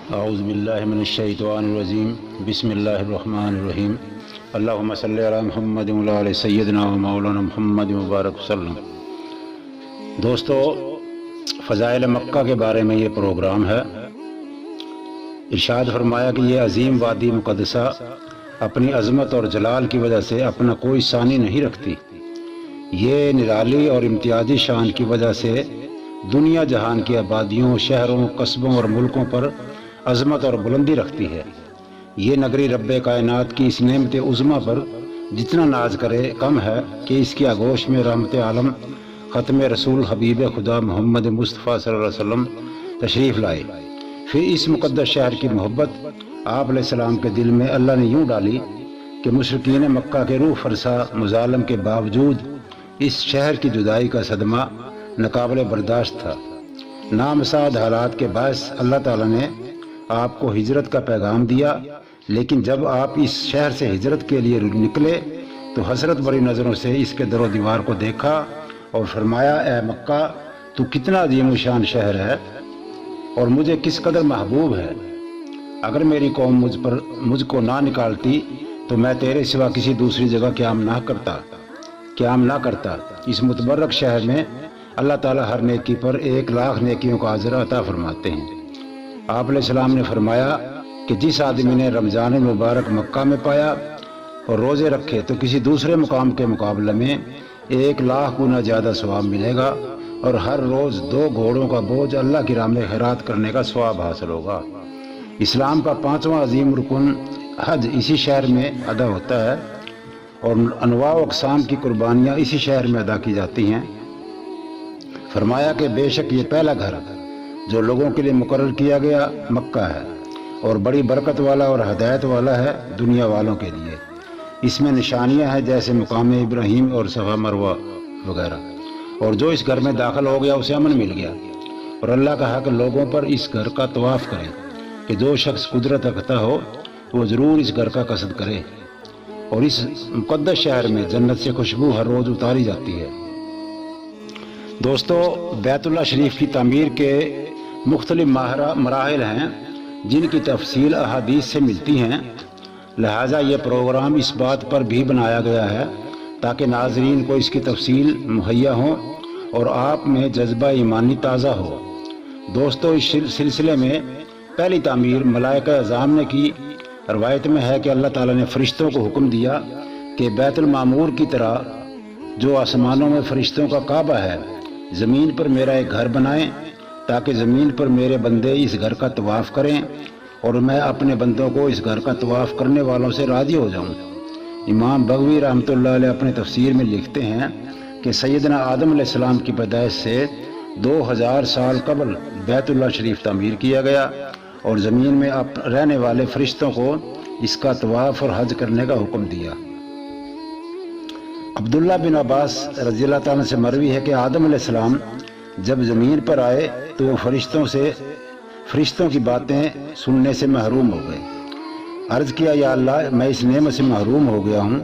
اعوذ باللہ من الشیطان الرجیم بسم اللہ الرحمن الرحیم اللہم صلی علی محمد وعلی سیدنا و مولانا محمد مبارک وسلم۔ دوستو، فضائل مکہ کے بارے میں یہ پروگرام ہے۔ ارشاد فرمایا کہ یہ عظیم وادی مقدسہ اپنی عظمت اور جلال کی وجہ سے اپنا کوئی ثانی نہیں رکھتی۔ یہ نرالی اور امتیازی شان کی وجہ سے دنیا جہان کی آبادیوں، شہروں، قصبوں اور ملکوں پر عظمت اور بلندی رکھتی ہے۔ یہ نگری رب کائنات کی اس نعمت عظمیٰ پر جتنا ناز کرے کم ہے کہ اس کی آغوش میں رحمت عالم ختم رسول حبیب خدا محمد مصطفیٰ صلی اللہ علیہ وسلم تشریف لائے۔ پھر اس مقدس شہر کی محبت آپ علیہ السلام کے دل میں اللہ نے یوں ڈالی کہ مشرکین مکہ کے روح فرسا مظالم کے باوجود اس شہر کی جدائی کا صدمہ ناقابل برداشت تھا۔ نامساعد حالات کے باعث اللہ تعالیٰ نے آپ کو ہجرت کا پیغام دیا، لیکن جب آپ اس شہر سے ہجرت کے لیے نکلے تو حسرت بری نظروں سے اس کے در و دیوار کو دیکھا اور فرمایا، اے مکہ، تو کتنا عظیم و شان شہر ہے اور مجھے کس قدر محبوب ہے۔ اگر میری قوم مجھ کو نہ نکالتی تو میں تیرے سوا کسی دوسری جگہ قیام نہ کرتا۔ اس متبرک شہر میں اللہ تعالیٰ ہر نیکی پر 1,00,000 نیکیوں کا اجر عطا فرماتے ہیں۔ آپ علیہ السلام نے فرمایا کہ جس آدمی نے رمضان مبارک مکہ میں پایا اور روزے رکھے تو کسی دوسرے مقام کے مقابلے میں 1,00,000 گنا زیادہ ثواب ملے گا، اور ہر روز 2 گھوڑوں کا بوجھ اللہ کی راہ میں خیرات کرنے کا ثواب حاصل ہوگا۔ اسلام کا 5واں عظیم رکن حج اسی شہر میں ادا ہوتا ہے، اور انواع و اقسام کی قربانیاں اسی شہر میں ادا کی جاتی ہیں۔ فرمایا کہ بے شک یہ پہلا گھر جو لوگوں کے لیے مقرر کیا گیا مکہ ہے، اور بڑی برکت والا اور ہدایت والا ہے دنیا والوں کے لیے۔ اس میں نشانیاں ہیں جیسے مقام ابراہیم اور صفا مروہ وغیرہ، اور جو اس گھر میں داخل ہو گیا اسے امن مل گیا۔ اور اللہ کہا کہ لوگوں پر اس گھر کا طواف کریں کہ جو شخص قدرت رکھتا ہو وہ ضرور اس گھر کا قصد کرے، اور اس مقدس شہر میں جنت سے خوشبو ہر روز اتاری جاتی ہے۔ دوستو، بیت اللہ شریف کی تعمیر کے مختلف مراحل ہیں جن کی تفصیل احادیث سے ملتی ہیں، لہٰذا یہ پروگرام اس بات پر بھی بنایا گیا ہے تاکہ ناظرین کو اس کی تفصیل مہیا ہوں اور آپ میں جذبہ ایمانی تازہ ہو۔ دوستو، اس سلسلے میں پہلی تعمیر ملائکہ اعظام نے کی۔ روایت میں ہے کہ اللہ تعالیٰ نے فرشتوں کو حکم دیا کہ بیت المعمور کی طرح جو آسمانوں میں فرشتوں کا کعبہ ہے، زمین پر میرا ایک گھر بنائیں تاکہ زمین پر میرے بندے اس گھر کا طواف کریں اور میں اپنے بندوں کو اس گھر کا طواف کرنے والوں سے راضی ہو جاؤں۔ امام بغوی رحمۃ اللہ علیہ اپنے تفسیر میں لکھتے ہیں کہ سیدنا آدم علیہ السلام کی پیدائش سے 2000 سال قبل بیت اللہ شریف تعمیر کیا گیا، اور زمین میں رہنے والے فرشتوں کو اس کا طواف اور حج کرنے کا حکم دیا۔ عبداللہ بن عباس رضی اللہ تعالیٰ سے مروی ہے کہ آدم علیہ السلام جب زمین پر آئے تو وہ فرشتوں کی باتیں سننے سے محروم ہو گئے۔ عرض کیا، یا اللہ، میں اس نعمت سے محروم ہو گیا ہوں۔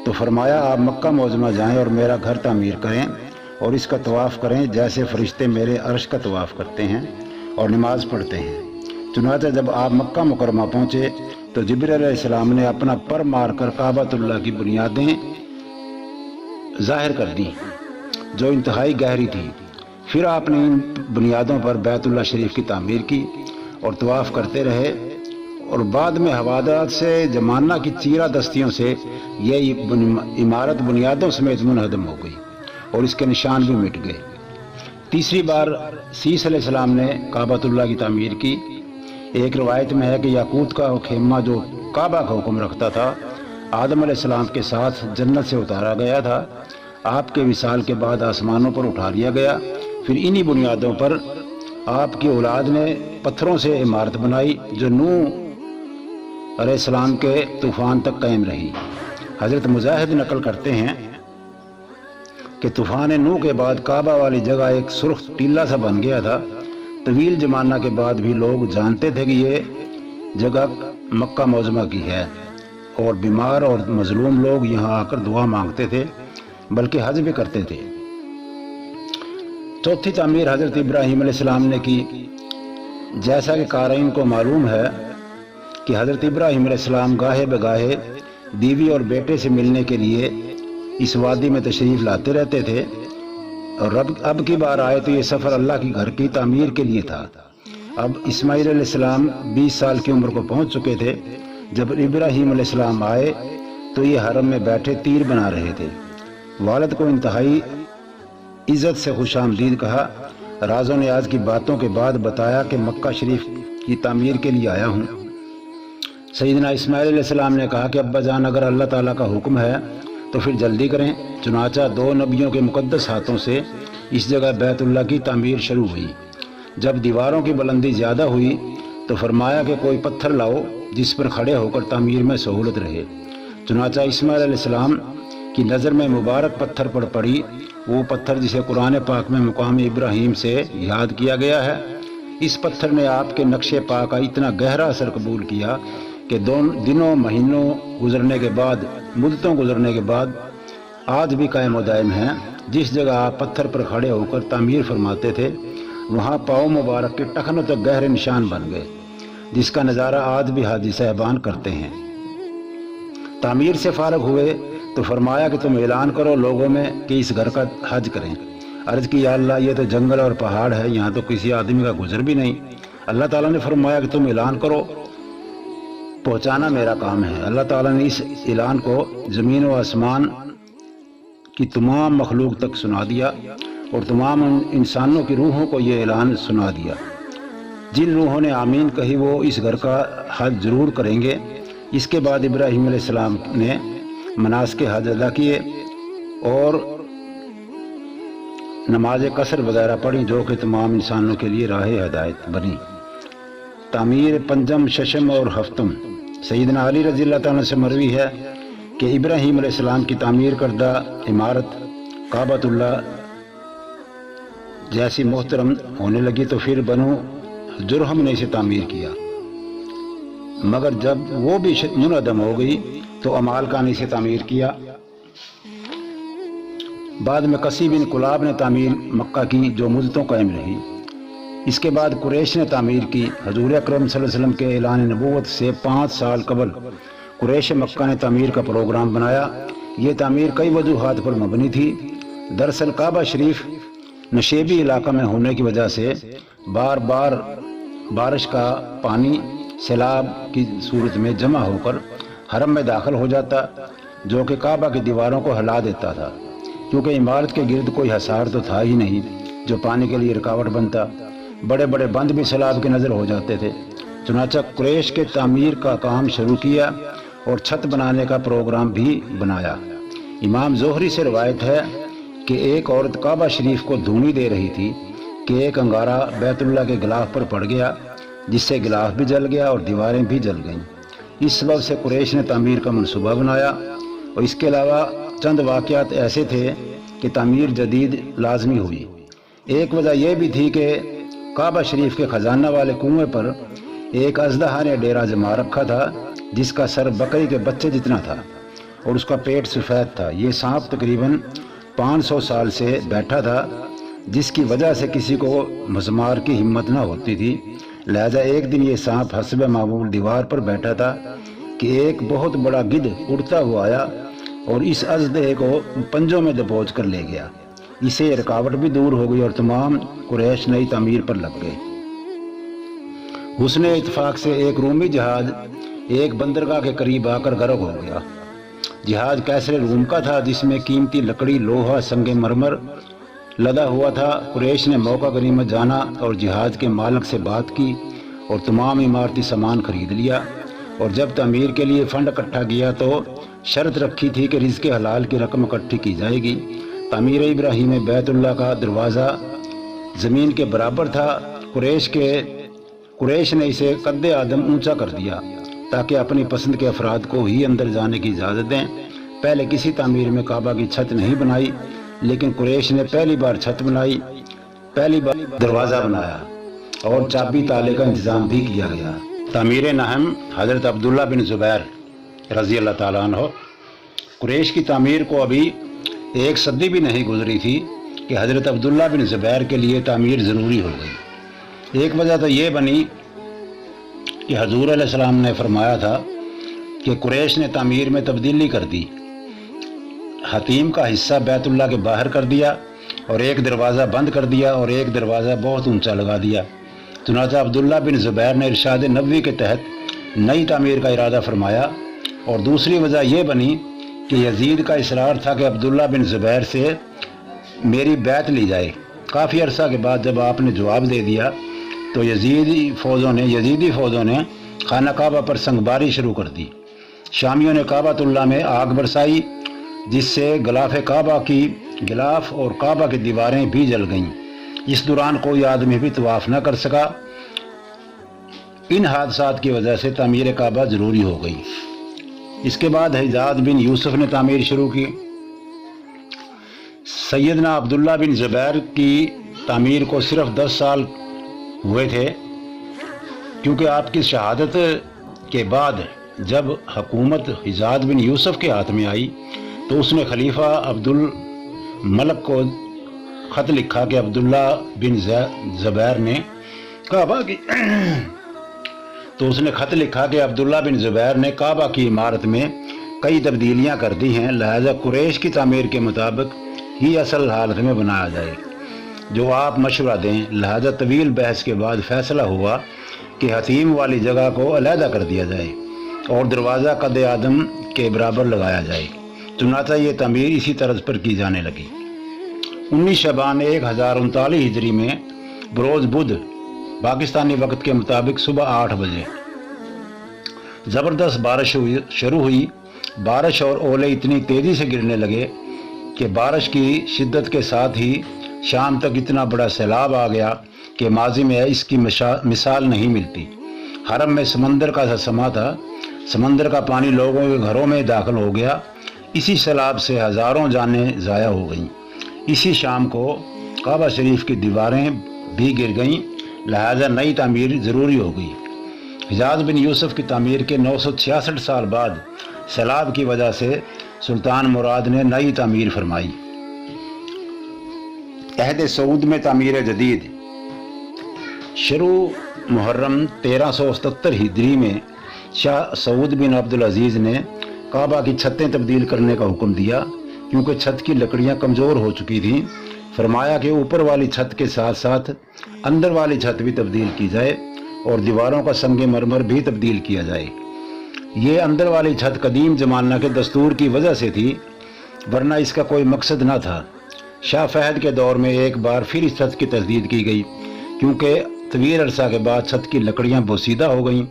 تو فرمایا، آپ مکہ معظمہ جائیں اور میرا گھر تعمیر کریں اور اس کا طواف کریں جیسے فرشتے میرے عرش کا طواف کرتے ہیں اور نماز پڑھتے ہیں۔ چنانچہ جب آپ مکہ مکرمہ پہنچے تو جبرائیل علیہ السلام نے اپنا پر مار کر کعبۃ اللہ کی بنیادیں ظاہر کر دیں جو انتہائی گہری تھی۔ پھر آپ نے ان بنیادوں پر بیت اللہ شریف کی تعمیر کی اور طواف کرتے رہے، اور بعد میں حوادث سے زمانہ کی چیرہ دستیوں سے یہ عمارت بنیادوں سمیت منہدم ہو گئی اور اس کے نشان بھی مٹ گئے۔ تیسری بار سیس علیہ السلام نے کعبۃ اللہ کی تعمیر کی۔ ایک روایت میں ہے کہ یاقوت کا خیمہ جو کعبہ کا حکم رکھتا تھا، آدم علیہ السلام کے ساتھ جنت سے اتارا گیا تھا۔ آپ کے وصال کے بعد آسمانوں پر اٹھا لیا گیا۔ پھر انہی بنیادوں پر آپ کی اولاد نے پتھروں سے عمارت بنائی جو نوح علیہ السلام کے طوفان تک قائم رہی۔ حضرت مجاہد نقل کرتے ہیں کہ طوفان نوح کے بعد کعبہ والی جگہ ایک سرخ ٹیلہ سا بن گیا تھا۔ طویل زمانہ کے بعد بھی لوگ جانتے تھے کہ یہ جگہ مکہ معظمہ کی ہے، اور بیمار اور مظلوم لوگ یہاں آ کر دعا مانگتے تھے، بلکہ حج بھی کرتے تھے۔ چوتھی تعمیر حضرت ابراہیم علیہ السلام نے کی۔ جیسا کہ قارئین کو معلوم ہے کہ حضرت ابراہیم علیہ السلام گاہے بگاہے بیوی اور بیٹے سے ملنے کے لیے اس وادی میں تشریف لاتے رہتے تھے، اور اب کی بار آئے تو یہ سفر اللہ کی گھر کی تعمیر کے لیے تھا۔ اب اسماعیل علیہ السلام 20 سال کی عمر کو پہنچ چکے تھے۔ جب ابراہیم علیہ السلام آئے تو یہ حرم میں بیٹھے تیر بنا رہے تھے۔ والد کو انتہائی عزت سے خوش آمدید کہا۔ رازوں نے آج کی باتوں کے بعد بتایا کہ مکہ شریف کی تعمیر کے لیے آیا ہوں۔ سیدنا اسماعیل علیہ السلام نے کہا کہ ابا جان، اگر اللہ تعالیٰ کا حکم ہے تو پھر جلدی کریں۔ چنانچہ 2 نبیوں کے مقدس ہاتھوں سے اس جگہ بیت اللہ کی تعمیر شروع ہوئی۔ جب دیواروں کی بلندی زیادہ ہوئی تو فرمایا کہ کوئی پتھر لاؤ جس پر کھڑے ہو کر تعمیر میں سہولت رہے۔ چنانچہ اسماعیل علیہ السلام کی نظر میں مبارک پتھر پر پڑی، وہ پتھر جسے قرآن پاک میں مقام ابراہیم سے یاد کیا گیا ہے۔ اس پتھر نے آپ کے نقش پا کا اتنا گہرا اثر قبول کیا کہ دنوں مہینوں گزرنے کے بعد، مدتوں گزرنے کے بعد آج بھی قائم و دائم ہیں۔ جس جگہ آپ پتھر پر کھڑے ہو کر تعمیر فرماتے تھے وہاں پاؤں مبارک کے ٹخنوں تک گہرے نشان بن گئے، جس کا نظارہ آج بھی حاجی صاحبان کرتے ہیں۔ تعمیر سے فارغ ہوئے تو فرمایا کہ تم اعلان کرو لوگوں میں کہ اس گھر کا حج کریں۔ عرض کی یا اللہ، یہ تو جنگل اور پہاڑ ہے، یہاں تو کسی آدمی کا گزر بھی نہیں۔ اللہ تعالیٰ نے فرمایا کہ تم اعلان کرو، پہنچانا میرا کام ہے۔ اللہ تعالیٰ نے اس اعلان کو زمین و آسمان کی تمام مخلوق تک سنا دیا اور تمام انسانوں کی روحوں کو یہ اعلان سنا دیا۔ جن روحوں نے آمین کہی وہ اس گھر کا حج ضرور کریں گے۔ اس کے بعد ابراہیم علیہ السلام نے مناسک حج ادا کیے اور نماز قصر وغیرہ پڑھی، جو کہ تمام انسانوں کے لیے راہ ہدایت بنی۔ تعمیر پنجم، ششم اور ہفتم۔ سیدنا علی رضی اللہ تعالیٰ سے مروی ہے کہ ابراہیم علیہ السلام کی تعمیر کردہ عمارت کعبۃ اللہ جیسی محترم ہونے لگی تو پھر بنو جرہم نے اسے تعمیر کیا، مگر جب وہ بھی منہدم ہو گئی تو امالکا نے اسے تعمیر کیا۔ بعد میں قصی بن کلاب نے تعمیر مکہ کی، جو مدتوں قائم رہی۔ اس کے بعد قریش نے تعمیر کی۔ حضور اکرم صلی اللہ علیہ وسلم کے اعلان نبوت سے 5 سال قبل قریش مکہ نے تعمیر کا پروگرام بنایا۔ یہ تعمیر کئی وجوہات پر مبنی تھی۔ دراصل کعبہ شریف نشیبی علاقہ میں ہونے کی وجہ سے بار بار بارش کا پانی سیلاب کی صورت میں جمع ہو کر حرم میں داخل ہو جاتا، جو کہ کعبہ کی دیواروں کو ہلا دیتا تھا، کیونکہ عمارت کے گرد کوئی حصار تو تھا ہی نہیں جو پانی کے لیے رکاوٹ بنتا۔ بڑے بڑے بند بھی سیلاب کے نظر ہو جاتے تھے۔ چنانچہ قریش کے تعمیر کا کام شروع کیا اور چھت بنانے کا پروگرام بھی بنایا۔ امام زہری سے روایت ہے کہ ایک عورت کعبہ شریف کو دھونی دے رہی تھی کہ ایک انگارہ بیت اللہ کے غلاف پر پڑ گیا، جس سے غلاف بھی جل گیا اور دیواریں بھی جل گئیں۔ اس سبب سے قریش نے تعمیر کا منصوبہ بنایا، اور اس کے علاوہ چند واقعات ایسے تھے کہ تعمیر جدید لازمی ہوئی۔ ایک وجہ یہ بھی تھی کہ کعبہ شریف کے خزانہ والے کنویں پر ایک اژدہا نے ڈیرا جما رکھا تھا، جس کا سر بکری کے بچے جتنا تھا اور اس کا پیٹ سفید تھا۔ یہ سانپ تقریباً 500 سال سے بیٹھا تھا، جس کی وجہ سے کسی کو مسمار کی ہمت نہ ہوتی تھی۔ لہذا ایک دن یہ سانپ حسب معمول دیوار پر بیٹھا تھا کہ ایک بہت بڑا گدھ اڑتا ہوا آیا اور اس اژدہے کو پنجوں میں دبوچ کر لے گیا۔ اس سے رکاوٹ بھی دور ہو گئی اور تمام قریش نئی تعمیر پر لگ گئے۔ حسن اتفاق سے ایک رومی جہاز ایک بندرگاہ کے قریب آ کر غرق ہو گیا۔ جہاز کیسر روم کا تھا، جس میں قیمتی لکڑی، لوہا، سنگ مرمر لدا ہوا تھا۔ قریش نے موقع غنیمت جانا اور جہاز کے مالک سے بات کی اور تمام عمارتی سامان خرید لیا، اور جب تعمیر کے لیے فنڈ اکٹھا کیا تو شرط رکھی تھی کہ رزق حلال کی رقم اکٹھی کی جائے گی۔ تعمیر ابراہیم بیت اللہ کا دروازہ زمین کے برابر تھا۔ قریش نے اسے قد آدم اونچا کر دیا تاکہ اپنی پسند کے افراد کو ہی اندر جانے کی اجازت دیں۔ پہلے کسی تعمیر میں کعبہ کی چھت نہیں بنائی، لیکن قریش نے پہلی بار چھت بنائی، پہلی بار دروازہ بنایا اور چابی تالے کا انتظام بھی کیا گیا۔ تعمیر نہم حضرت عبداللہ بن زبیر رضی اللہ تعالیٰ عنہ۔ قریش کی تعمیر کو ابھی 1 صدی بھی نہیں گزری تھی کہ حضرت عبداللہ بن زبیر کے لیے تعمیر ضروری ہو گئی۔ ایک وجہ تو یہ بنی کہ حضور علیہ السلام نے فرمایا تھا کہ قریش نے تعمیر میں تبدیلی کر دی، حتیم کا حصہ بیت اللہ کے باہر کر دیا اور ایک دروازہ بند کر دیا اور ایک دروازہ بہت اونچا لگا دیا۔ چنانچہ عبداللہ بن زبیر نے ارشاد نبوی کے تحت نئی تعمیر کا ارادہ فرمایا۔ اور دوسری وجہ یہ بنی کہ یزید کا اصرار تھا کہ عبداللہ بن زبیر سے میری بیعت لی جائے۔ کافی عرصہ کے بعد جب آپ نے جواب دے دیا تو یزیدی فوجوں نے خانہ کعبہ پر سنگباری شروع کر دی۔ شامیوں نے کعبۃ اللہ میں آگ برسائی، جس سے غلاف اور کعبہ کی دیواریں بھی جل گئیں۔ اس دوران کوئی آدمی بھی طواف نہ کر سکا۔ ان حادثات کی وجہ سے تعمیر کعبہ ضروری ہو گئی۔ اس کے بعد حجاج بن یوسف نے تعمیر شروع کی۔ سیدنا عبداللہ بن زبیر کی تعمیر کو صرف 10 سال ہوئے تھے، کیونکہ آپ کی شہادت کے بعد جب حکومت حجاج بن یوسف کے ہاتھ میں آئی تو اس نے خلیفہ عبد الملک کو خط لکھا کہ عبداللہ بن زبیر نے کعبہ کی عمارت میں کئی تبدیلیاں کر دی ہیں، لہذا قریش کی تعمیر کے مطابق ہی اصل حالت میں بنایا جائے جو آپ مشورہ دیں۔ لہذا طویل بحث کے بعد فیصلہ ہوا کہ حتیم والی جگہ کو علیحدہ کر دیا جائے اور دروازہ قد آدم کے برابر لگایا جائے۔ چنانچہ یہ تعمیر اسی طرز پر کی جانے لگی۔ 19 شعبان 1039 ہجری میں بروز بدھ پاکستانی وقت کے مطابق صبح 8 بجے زبردست بارش شروع ہوئی۔ بارش اور اولے اتنی تیزی سے گرنے لگے کہ بارش کی شدت کے ساتھ ہی شام تک اتنا بڑا سیلاب آ گیا کہ ماضی میں اس کی مثال نہیں ملتی۔ حرم میں سمندر کا سا سما تھا، سمندر کا پانی لوگوں کے گھروں میں داخل ہو گیا۔ اسی سیلاب سے ہزاروں جانیں ضائع ہو گئیں۔ اسی شام کو کعبہ شریف کی دیواریں بھی گر گئیں، لہذا نئی تعمیر ضروری ہو گئی۔ حجاج بن یوسف کی تعمیر کے 966 سال بعد سیلاب کی وجہ سے سلطان مراد نے نئی تعمیر فرمائی۔ عہد سعود میں تعمیر جدید شروع محرم 1377 ہجری میں شاہ سعود بن عبدالعزیز نے کعبہ کی چھتیں تبدیل کرنے کا حکم دیا، کیونکہ چھت کی لکڑیاں کمزور ہو چکی تھیں۔ فرمایا کہ اوپر والی چھت کے ساتھ ساتھ اندر والی چھت بھی تبدیل کی جائے اور دیواروں کا سنگ مرمر بھی تبدیل کیا جائے۔ یہ اندر والی چھت قدیم زمانہ کے دستور کی وجہ سے تھی، ورنہ اس کا کوئی مقصد نہ تھا۔ شاہ فہد کے دور میں ایک بار پھر اس چھت کی تجدید کی گئی، کیونکہ طویل عرصہ کے بعد چھت کی لکڑیاں بوسیدہ ہو گئیں۔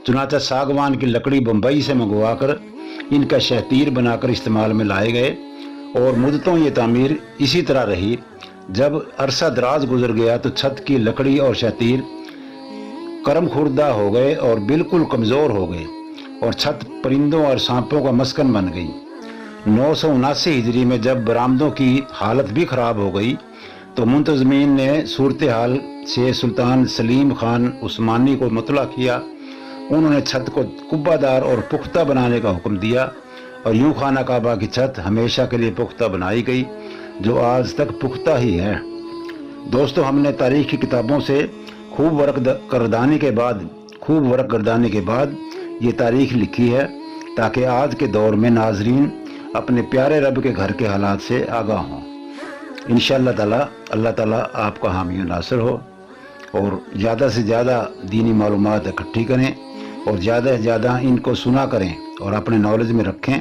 چنانچہ ساگوان کی لکڑی بمبئی سے منگوا کر ان کا شہتیر بنا کر استعمال میں لائے گئے اور مدتوں یہ تعمیر اسی طرح رہی۔ جب عرصہ دراز گزر گیا تو چھت کی لکڑی اور شہتیر کرم خوردہ ہو گئے اور بالکل کمزور ہو گئے اور چھت پرندوں اور سانپوں کا مسکن بن گئی۔ 979 ہجری میں جب برآمدوں کی حالت بھی خراب ہو گئی تو منتظمین نے صورتحال سے سلطان سلیم خان عثمانی کو مطلع کیا۔ انہوں نے چھت کو قبہ دار اور پختہ بنانے کا حکم دیا اور یوں خانہ کعبہ کی چھت ہمیشہ کے لیے پختہ بنائی گئی، جو آج تک پختہ ہی ہے۔ دوستو، ہم نے تاریخ کی کتابوں سے خوب ورق گردانے کے بعد یہ تاریخ لکھی ہے تاکہ آج کے دور میں ناظرین اپنے پیارے رب کے گھر کے حالات سے آگاہ ہوں۔ انشاءاللہ تعالی اللہ تعالیٰ آپ کا حامی و ناصر ہو، اور زیادہ سے زیادہ دینی معلومات اکٹھی کریں اور زیادہ سے زیادہ ان کو سنا کریں اور اپنے نالج میں رکھیں۔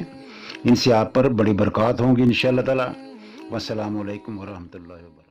ان سے آپ پر بڑی برکات ہوں گی انشاءاللہ تعالی۔ والسلام علیکم ورحمۃ اللہ وبرکاتہ۔